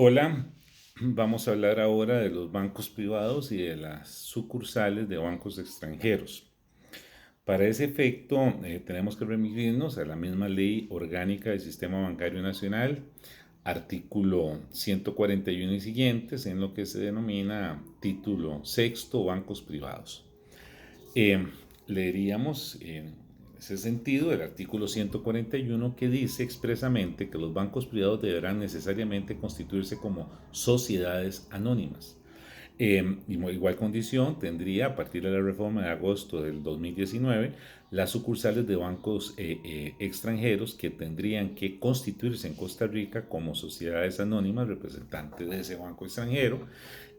Hola, vamos a hablar ahora de los bancos privados y de las sucursales de bancos extranjeros. Para ese efecto, tenemos que remitirnos a la misma ley orgánica del Sistema Bancario Nacional, artículo 141 y siguientes, en lo que se denomina título sexto, bancos privados. Eh, Leeríamos en ese sentido el artículo 141 que dice expresamente que los bancos privados deberán necesariamente constituirse como sociedades anónimas. Igual condición tendría a partir de la reforma de agosto del 2019 las sucursales de bancos extranjeros que tendrían que constituirse en Costa Rica como sociedades anónimas representantes de ese banco extranjero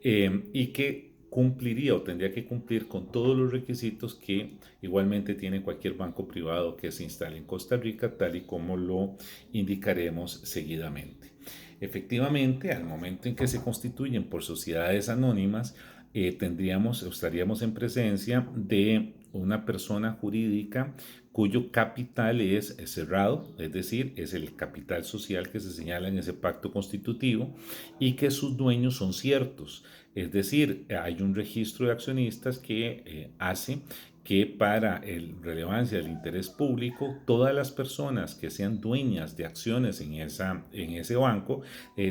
y que cumpliría o tendría que cumplir con todos los requisitos que igualmente tiene cualquier banco privado que se instale en Costa Rica, tal y como lo indicaremos seguidamente. Efectivamente, al momento en que se constituyen por sociedades anónimas, tendríamos o estaríamos en presencia de una persona jurídica cuyo capital es cerrado, es decir, es el capital social que se señala en ese pacto constitutivo y que sus dueños son ciertos. Es decir, hay un registro de accionistas que hace que para el relevancia del interés público, todas las personas que sean dueñas de acciones en ese banco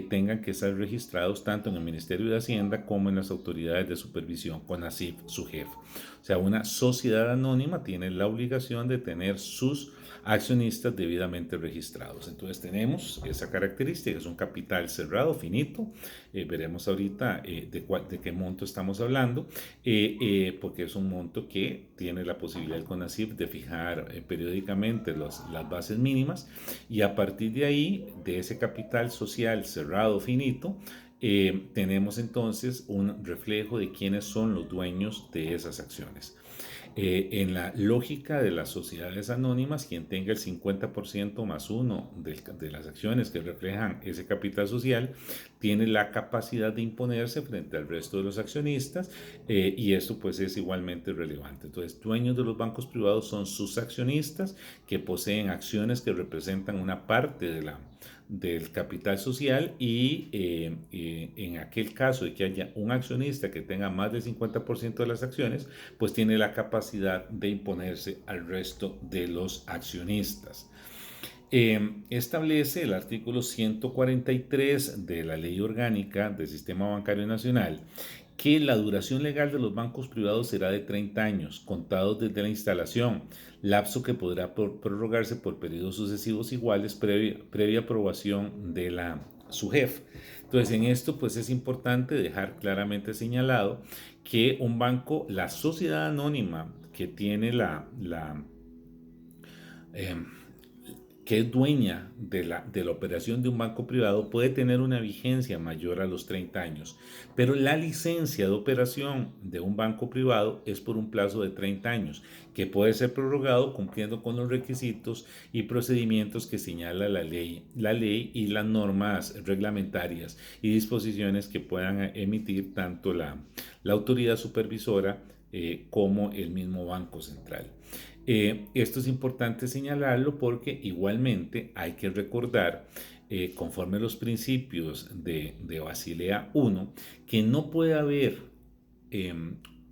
tengan que estar registrados tanto en el Ministerio de Hacienda como en las autoridades de supervisión, CONACYT, SUGEF. O sea, una sociedad anónima tiene la obligación de tener sus accionistas debidamente registrados. Entonces tenemos esa característica, es un capital cerrado, finito. Veremos ahorita de qué monto estamos hablando, porque es un monto que tiene la posibilidad el CONACYT de fijar periódicamente las bases mínimas y a partir de ahí, de ese capital social cerrado, finito, tenemos entonces un reflejo de quiénes son los dueños de esas acciones. En la lógica de las sociedades anónimas, quien tenga el 50% más uno de las acciones que reflejan ese capital social, tiene la capacidad de imponerse frente al resto de los accionistas y esto pues es igualmente relevante. Entonces, dueños de los bancos privados son sus accionistas que poseen acciones que representan una parte del capital social y en aquel caso de que haya un accionista que tenga más del 50% de las acciones, pues tiene la capacidad de imponerse al resto de los accionistas. Establece el artículo 143 de la Ley Orgánica del Sistema Bancario Nacional que la duración legal de los bancos privados será de 30 años, contados desde la instalación, lapso que podrá prorrogarse por periodos sucesivos iguales previa aprobación de la SUGEF. Entonces, en esto pues es importante dejar claramente señalado que un banco, la sociedad anónima que tiene eh, que es dueña de la operación de un banco privado puede tener una vigencia mayor a los 30 años, pero la licencia de operación de un banco privado es por un plazo de 30 años, que puede ser prorrogado cumpliendo con los requisitos y procedimientos que señala la ley y las normas reglamentarias y disposiciones que puedan emitir tanto la autoridad supervisora como el mismo Banco Central. Esto es importante señalarlo porque igualmente hay que recordar, conforme los principios de Basilea I, que no puede haber eh,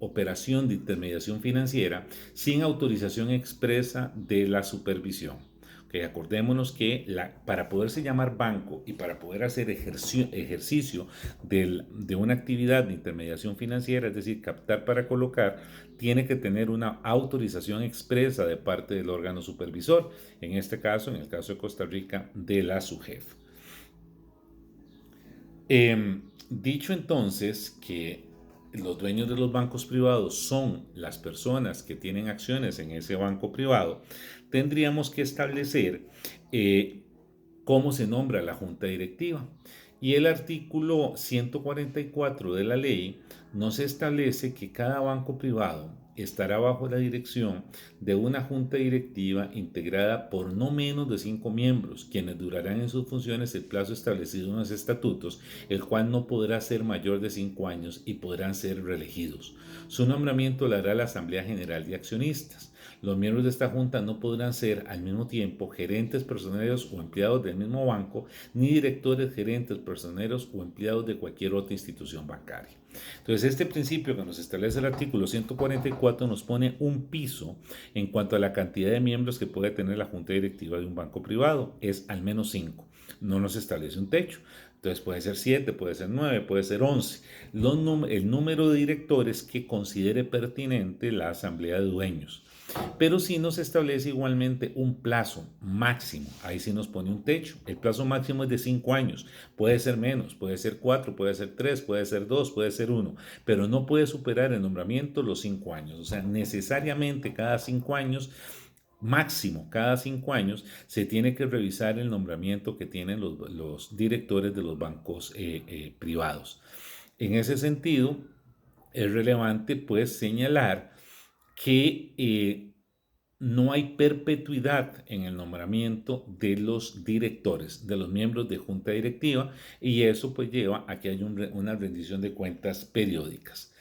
operación de intermediación financiera sin autorización expresa de la supervisión. Okay, acordémonos que para poderse llamar banco y para poder hacer ejercicio de una actividad de intermediación financiera, es decir, captar para colocar, tiene que tener una autorización expresa de parte del órgano supervisor, en este caso, en el caso de Costa Rica, de la SUGEF. Dicho entonces que los dueños de los bancos privados son las personas que tienen acciones en ese banco privado, tendríamos que establecer cómo se nombra la junta directiva. Y el artículo 144 de la ley nos establece que cada banco privado estará bajo la dirección de una junta directiva integrada por no menos de 5 miembros, quienes durarán en sus funciones el plazo establecido en los estatutos, el cual no podrá ser mayor de 5 años y podrán ser reelegidos. Su nombramiento lo hará la Asamblea General de Accionistas. Los miembros de esta junta no podrán ser al mismo tiempo gerentes, personeros o empleados del mismo banco, ni directores, gerentes, personeros o empleados de cualquier otra institución bancaria. Entonces, este principio que nos establece el artículo 144 nos pone un piso en cuanto a la cantidad de miembros que puede tener la junta directiva de un banco privado. Es al menos 5. No nos establece un techo. Entonces puede ser 7, puede ser 9, puede ser 11. El número de directores que considere pertinente la asamblea de dueños. Pero sí nos establece igualmente un plazo máximo. Ahí sí nos pone un techo. El plazo máximo es de 5 años. Puede ser menos, puede ser 4, puede ser 3, puede ser 2, puede ser 1. Pero no puede superar el nombramiento los 5 años. O sea, necesariamente cada 5 años, máximo cada 5 años, se tiene que revisar el nombramiento que tienen los directores de los bancos privados. En ese sentido, es relevante pues señalar que no hay perpetuidad en el nombramiento de los directores, de los miembros de junta directiva, y eso pues lleva a que haya una rendición de cuentas periódicas.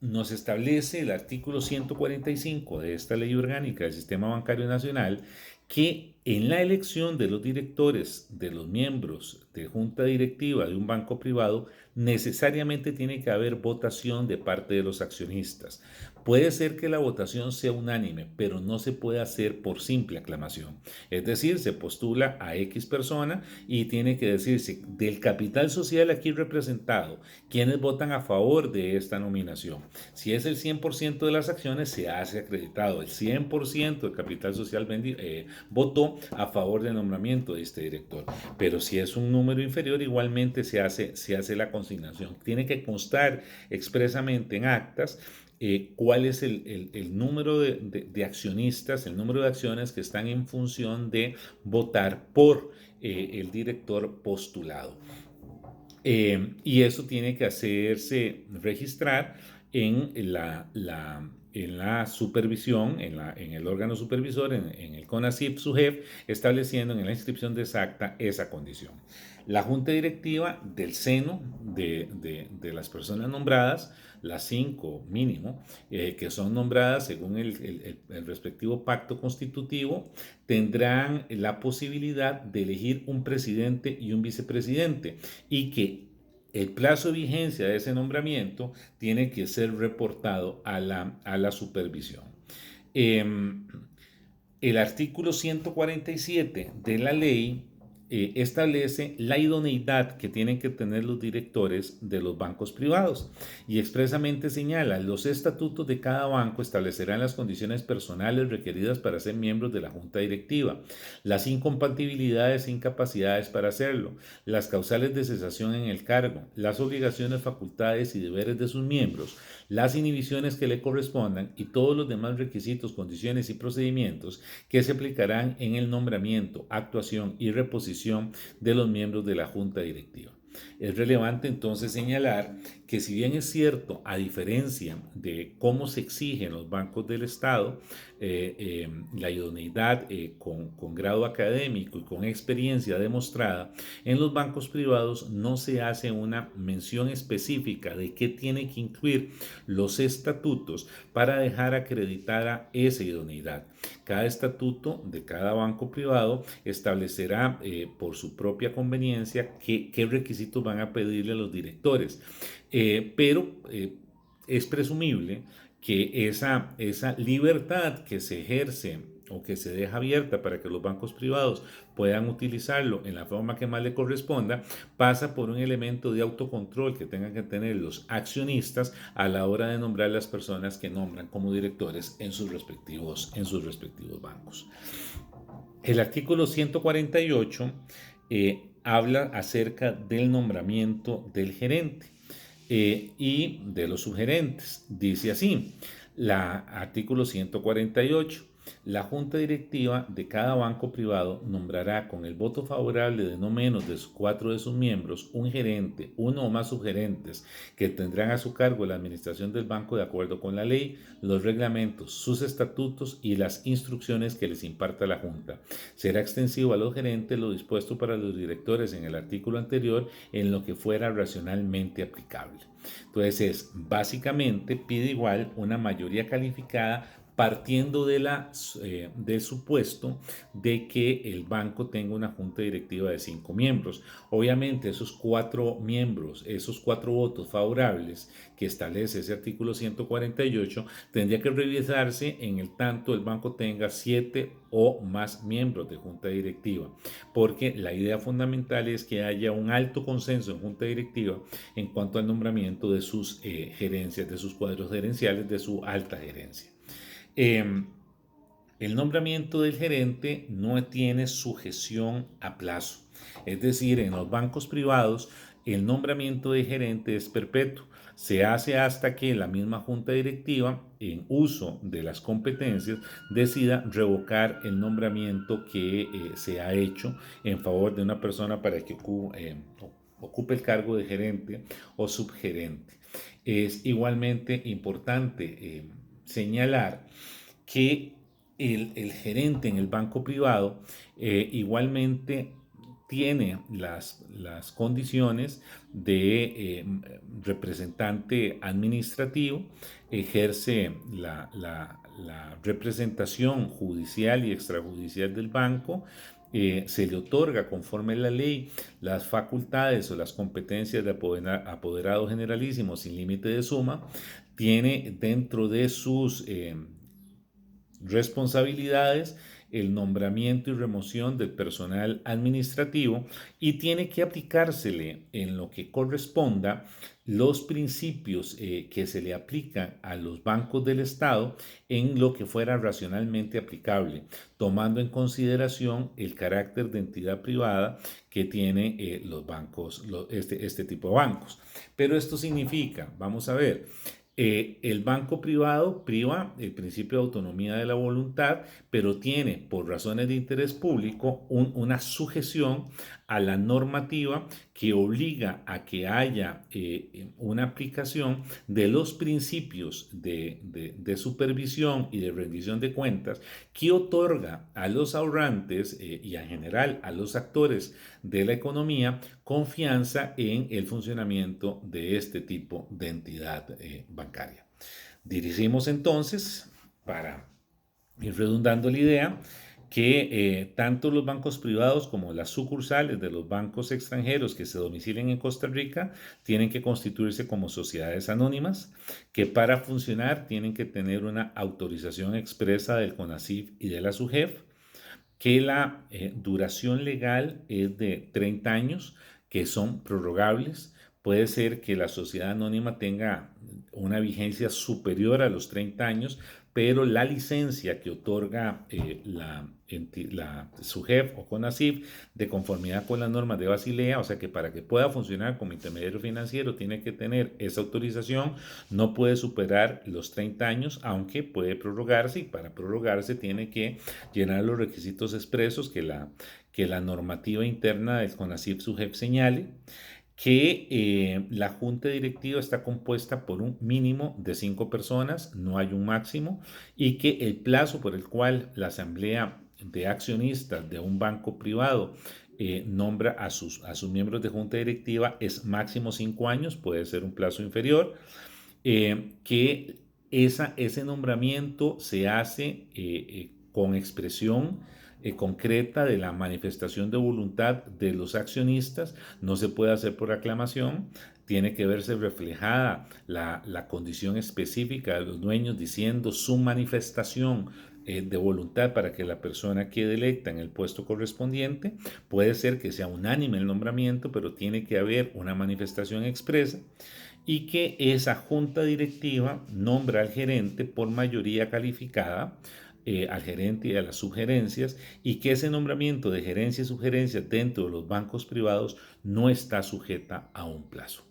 Nos establece el artículo 145 de esta ley orgánica del Sistema Bancario Nacional que en la elección de los directores, de los miembros de junta directiva de un banco privado, necesariamente tiene que haber votación de parte de los accionistas. Puede ser que la votación sea unánime, pero no se puede hacer por simple aclamación. Es decir, se postula a X persona y tiene que decirse del capital social aquí representado, quienes votan a favor de esta nominación. Si es el 100% de las acciones, se hace acreditado. El 100% del capital social votó a favor del nombramiento de este director. Pero si es un número inferior, igualmente se hace la consignación. Tiene que constar expresamente en actas cuál es el número de accionistas, el número de acciones que están en función de votar por el director postulado. Y eso tiene que hacerse registrar en la supervisión, en el órgano supervisor, en el CONACYT, su jefe, estableciendo en la inscripción de esa acta esa condición. La junta directiva del seno de las personas nombradas, las 5 mínimo, que son nombradas según el respectivo pacto constitutivo, tendrán la posibilidad de elegir un presidente y un vicepresidente y que el plazo de vigencia de ese nombramiento tiene que ser reportado a la supervisión. El artículo 147 de la ley establece la idoneidad que tienen que tener los directores de los bancos privados y expresamente señala: los estatutos de cada banco establecerán las condiciones personales requeridas para ser miembros de la junta directiva, las incompatibilidades e incapacidades para hacerlo, las causales de cesación en el cargo, las obligaciones, facultades y deberes de sus miembros, las inhibiciones que le correspondan y todos los demás requisitos, condiciones y procedimientos que se aplicarán en el nombramiento, actuación y reposición de los miembros de la junta directiva. Es relevante entonces señalar que, si bien es cierto, a diferencia de cómo se exige en los bancos del Estado, la idoneidad con grado académico y con experiencia demostrada, en los bancos privados no se hace una mención específica de qué tiene que incluir los estatutos para dejar acreditada esa idoneidad. Cada estatuto de cada banco privado establecerá por su propia conveniencia qué requisitos van a pedirle a los directores, pero es presumible que esa libertad que se ejerce o que se deja abierta para que los bancos privados puedan utilizarlo en la forma que más le corresponda, pasa por un elemento de autocontrol que tengan que tener los accionistas a la hora de nombrar las personas que nombran como directores en sus respectivos bancos. El artículo 148 habla acerca del nombramiento del gerente y de los subgerentes. Dice así, artículo 148. La junta directiva de cada banco privado nombrará con el voto favorable de no menos de 4 de sus miembros un gerente, uno o más subgerentes, que tendrán a su cargo la administración del banco de acuerdo con la ley, los reglamentos, sus estatutos y las instrucciones que les imparta la junta. Será extensivo a los gerentes lo dispuesto para los directores en el artículo anterior en lo que fuera racionalmente aplicable. Entonces, básicamente pide igual una mayoría calificada partiendo del supuesto de que el banco tenga una junta directiva de 5 miembros. Obviamente esos 4 miembros, esos 4 votos favorables que establece ese artículo 148, tendría que revisarse en el tanto el banco tenga 7 o más miembros de junta directiva, porque la idea fundamental es que haya un alto consenso en junta directiva en cuanto al nombramiento de sus gerencias, de sus cuadros gerenciales, de su alta gerencia. Eh, el nombramiento del gerente no tiene sujeción a plazo. Es decir, en los bancos privados, el nombramiento de gerente es perpetuo. Se hace hasta que la misma junta directiva, en uso de las competencias, decida revocar el nombramiento que se ha hecho en favor de una persona para que ocupe el cargo de gerente o subgerente. Es igualmente importante señalar que el gerente en el banco privado igualmente tiene las condiciones de representante administrativo, ejerce la representación judicial y extrajudicial del banco, se le otorga conforme a la ley las facultades o las competencias de apoderado generalísimo sin límite de suma, tiene dentro de sus responsabilidades el nombramiento y remoción del personal administrativo y tiene que aplicársele en lo que corresponda los principios que se le aplican a los bancos del Estado en lo que fuera racionalmente aplicable, tomando en consideración el carácter de entidad privada que tiene los bancos, este tipo de bancos. Pero esto significa, vamos a ver, el banco privado priva el principio de autonomía de la voluntad, pero tiene por razones de interés público una sujeción a la normativa que obliga a que haya una aplicación de los principios de supervisión y de rendición de cuentas que otorga a los ahorrantes y en general a los actores de la economía confianza en el funcionamiento de este tipo de entidad bancaria. Dirigimos entonces, para ir redundando la idea, que tanto los bancos privados como las sucursales de los bancos extranjeros que se domicilen en Costa Rica tienen que constituirse como sociedades anónimas, que para funcionar tienen que tener una autorización expresa del CONACYT y de la SUGEF, que la duración legal es de 30 años, que son prorrogables. Puede ser que la sociedad anónima tenga una vigencia superior a los 30 años, pero la licencia que otorga la SUGEF o CONACYT de conformidad con las normas de Basilea, o sea que para que pueda funcionar como intermediario financiero tiene que tener esa autorización, no puede superar los 30 años, aunque puede prorrogarse y para prorrogarse tiene que llenar los requisitos expresos que la normativa interna del CONACYT SUGEF señale, que la junta directiva está compuesta por un mínimo de 5 personas, no hay un máximo, y que el plazo por el cual la asamblea de accionistas de un banco privado nombra a sus miembros de junta directiva es máximo 5 años, puede ser un plazo inferior, que ese nombramiento se hace con expresión concreta de la manifestación de voluntad de los accionistas, no se puede hacer por aclamación, tiene que verse reflejada la condición específica de los dueños diciendo su manifestación de voluntad para que la persona quede electa en el puesto correspondiente. Puede ser que sea unánime el nombramiento, pero tiene que haber una manifestación expresa y que esa junta directiva nombra al gerente por mayoría calificada, al gerente y a las sugerencias, y que ese nombramiento de gerencia y sugerencias dentro de los bancos privados no está sujeta a un plazo.